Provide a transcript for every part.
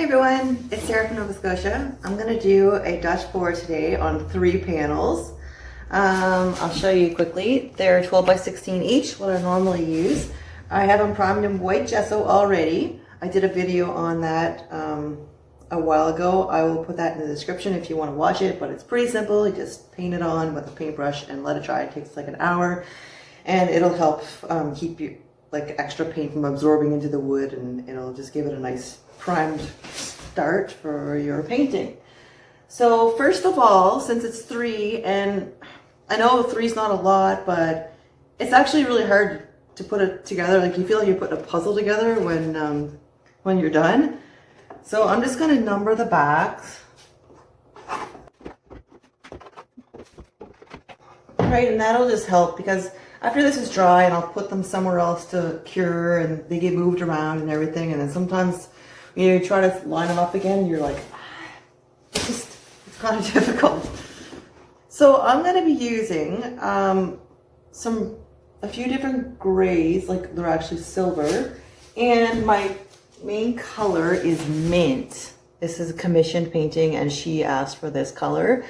Hey everyone, it's Sarah from Nova Scotia. I'm going to do a Dutch pour today on 3 panels. I'll show you quickly. They're 12 by 16 each, what I normally use. I have them primed in white gesso already. I did a video on that a while ago. I will put that in the description if you want to watch it, but it's pretty simple. You just paint it on with a paintbrush and let it dry. It takes like an hour and it'll help keep you like extra paint from absorbing into the wood, and it'll just give it a nice primed start for your painting. So first of all, since it's 3, and I know 3 is not a lot, but it's actually really hard to put it together. Like you feel like you're putting a puzzle together when you're done. So I'm just going to number the backs. Right, and that'll just help because after this is dry, and I'll put them somewhere else to cure, and they get moved around and everything, and then sometimes you try to line them up again, you're like, it's kind of difficult. So I'm going to be using a few different grays, like they're actually silver, and my main color is mint. This is a commissioned painting, and she asked for this color.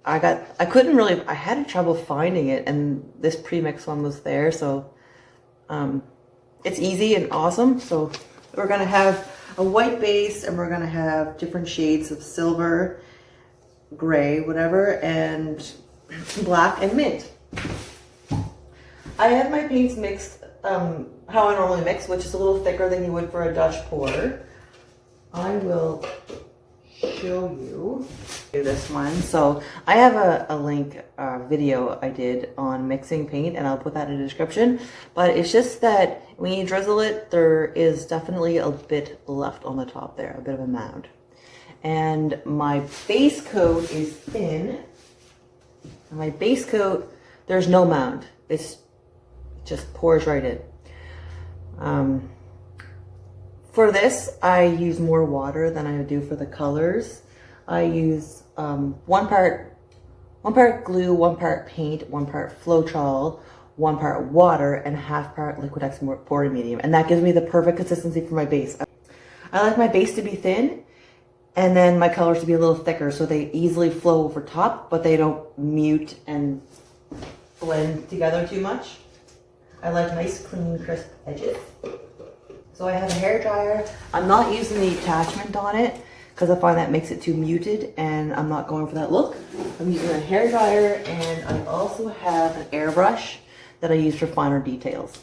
I had trouble finding it, and this pre-mix one was there, so it's easy and awesome. So we're going to have a white base, and we're going to have different shades of silver, gray, whatever, and black and mint. I have my paints mixed how I normally mix, which is a little thicker than you would for a Dutch pour. I will show you this one. So I have a link video I did on mixing paint, and I'll put that in the description, but it's just that when you drizzle it, there is definitely a bit left on the top there, a bit of a mound. And my base coat is thin. My base coat, there's no mound. It just pours right in. For this, I use more water than I do for the colors. I use 1 part glue, 1 part paint, 1 part Floetrol, 1 part water, and 1/2 part Liquitex pouring medium. And that gives me the perfect consistency for my base. I like my base to be thin, and then my colors to be a little thicker so they easily flow over top, but they don't mute and blend together too much. I like nice, clean, crisp edges. So I have a hair dryer. I'm not using the attachment on it because I find that makes it too muted, and I'm not going for that look. I'm using a hair dryer, and I also have an AirBrush that I use for finer details.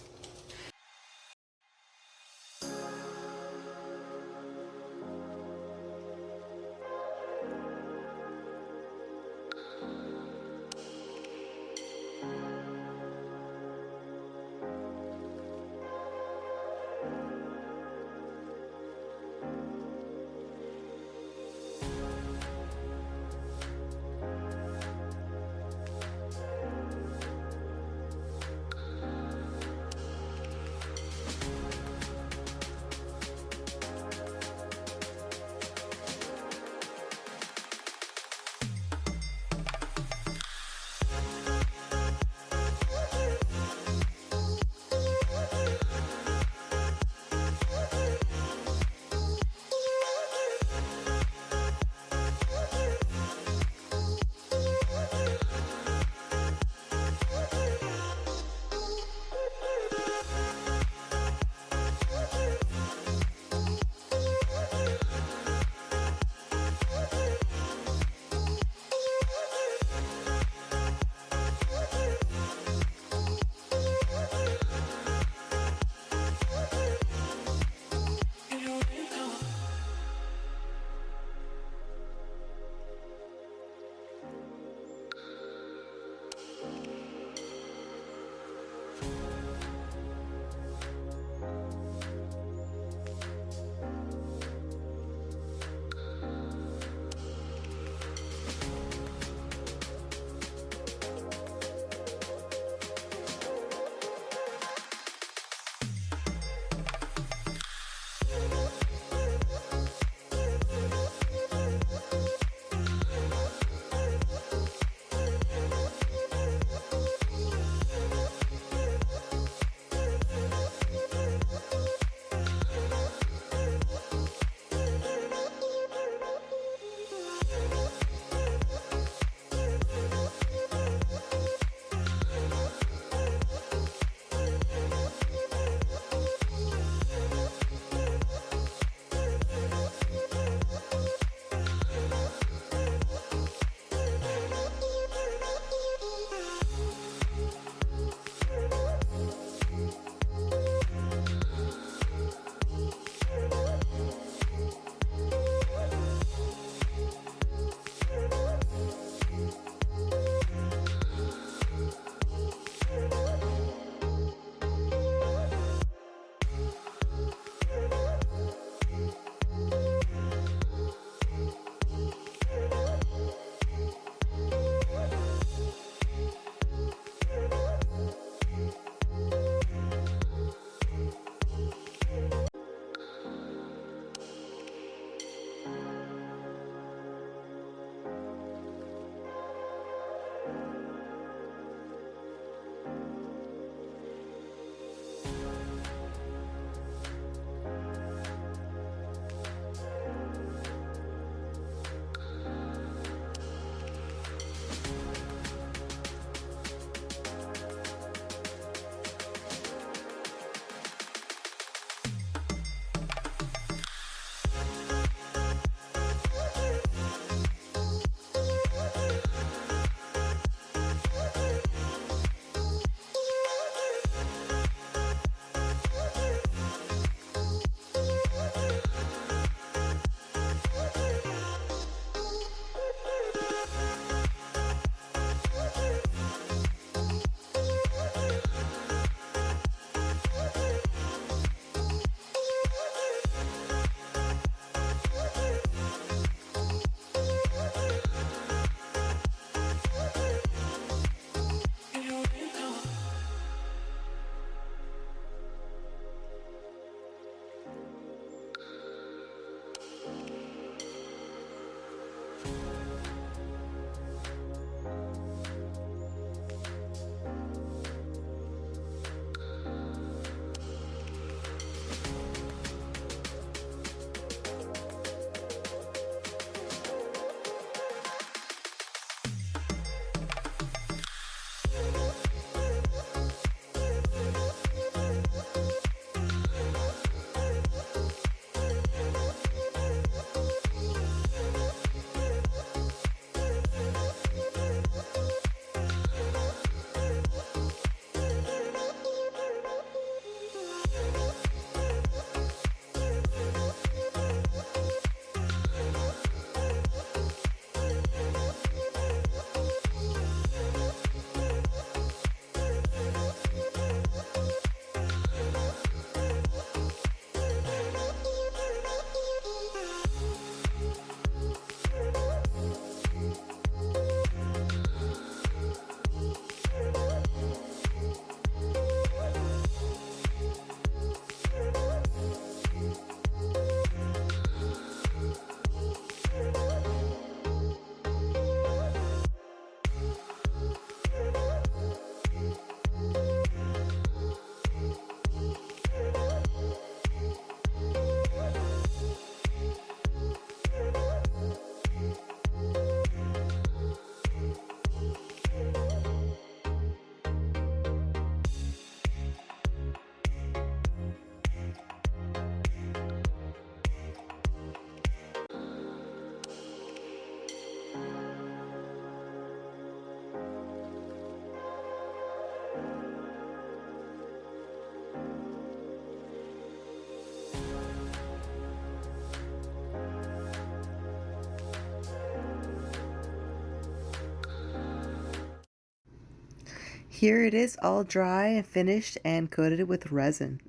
Here it is, all dry and finished and coated with resin.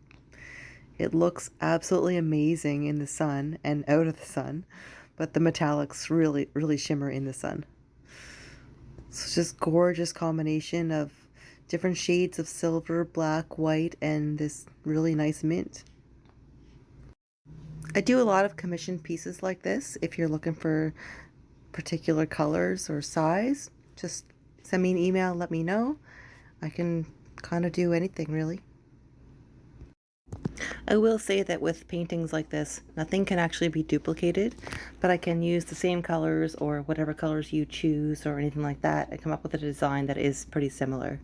It looks absolutely amazing in the sun and out of the sun, but the metallics really shimmer in the sun. It's just gorgeous combination of different shades of silver, black, white, and this really nice mint. I do a lot of commissioned pieces like this. If you're looking for particular colors or size, just send me an email, let me know. I can kind of do anything really. I will say that with paintings like this, nothing can actually be duplicated, but I can use the same colors or whatever colors you choose or anything like that and come up with a design that is pretty similar.